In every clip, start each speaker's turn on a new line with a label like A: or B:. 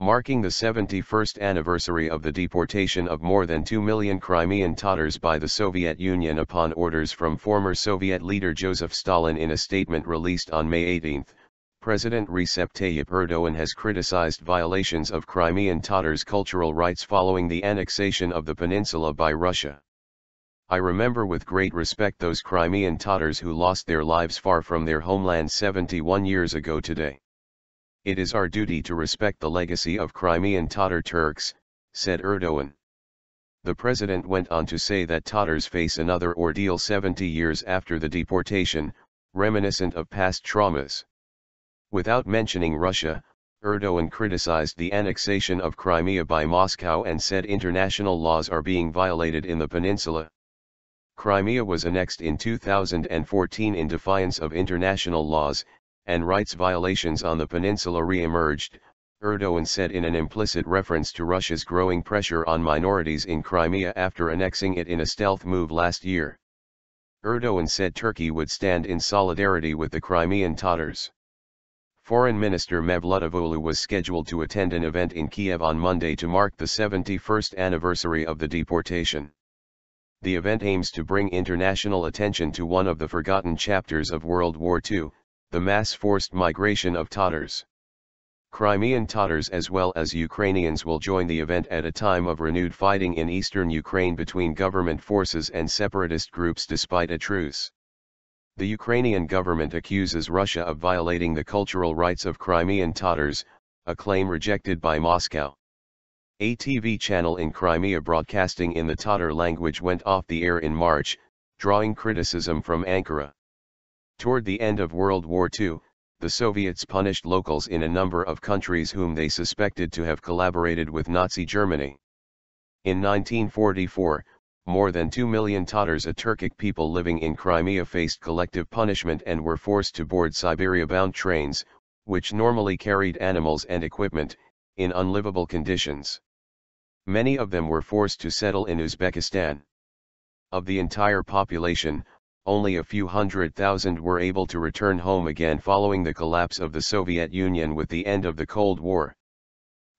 A: Marking the 71st anniversary of the deportation of more than 2 million Crimean Tatars by the Soviet Union upon orders from former Soviet leader Joseph Stalin. In a statement released on May 18, President Recep Tayyip Erdoğan has criticized violations of Crimean Tatars' cultural rights following the annexation of the peninsula by Russia. I remember with great respect those Crimean Tatars who lost their lives far from their homeland 71 years ago today. It is our duty to respect the legacy of Crimean Tatar Turks, said Erdoğan. The president went on to say that Tatars face another ordeal 70 years after the deportation, reminiscent of past traumas. Without mentioning Russia, Erdoğan criticized the annexation of Crimea by Moscow and said international laws are being violated in the peninsula. Crimea was annexed in 2014 in defiance of international laws, and rights violations on the peninsula re-emerged, Erdoğan said in an implicit reference to Russia's growing pressure on minorities in Crimea after annexing it in a stealth move last year. Erdoğan said Turkey would stand in solidarity with the Crimean Tatars. Foreign Minister Mevlut Cavusoglu was scheduled to attend an event in Kiev on Monday to mark the 71st anniversary of the deportation. The event aims to bring international attention to one of the forgotten chapters of World War II, the mass forced migration of Tatars. Crimean Tatars as well as Ukrainians will join the event at a time of renewed fighting in eastern Ukraine between government forces and separatist groups despite a truce. The Ukrainian government accuses Russia of violating the cultural rights of Crimean Tatars, a claim rejected by Moscow. A TV channel in Crimea broadcasting in the Tatar language went off the air in March, drawing criticism from Ankara. Toward the end of World War II, the Soviets punished locals in a number of countries whom they suspected to have collaborated with Nazi Germany. In 1944, more than 2 million Tatars, a Turkic people living in Crimea, faced collective punishment and were forced to board Siberia-bound trains, which normally carried animals and equipment, in unlivable conditions. Many of them were forced to settle in Uzbekistan. Of the entire population, only a few 100,000 were able to return home again following the collapse of the Soviet Union with the end of the Cold War.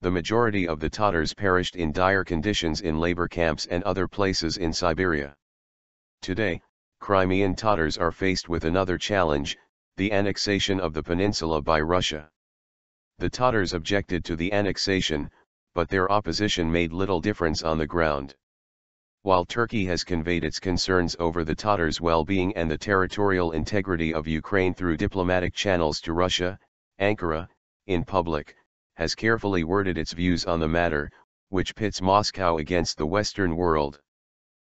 A: The majority of the Tatars perished in dire conditions in labor camps and other places in Siberia. Today, Crimean Tatars are faced with another challenge, the annexation of the peninsula by Russia. The Tatars objected to the annexation, but their opposition made little difference on the ground. While Turkey has conveyed its concerns over the Tatars' well-being and the territorial integrity of Ukraine through diplomatic channels to Russia, Ankara, in public, has carefully worded its views on the matter, which pits Moscow against the Western world.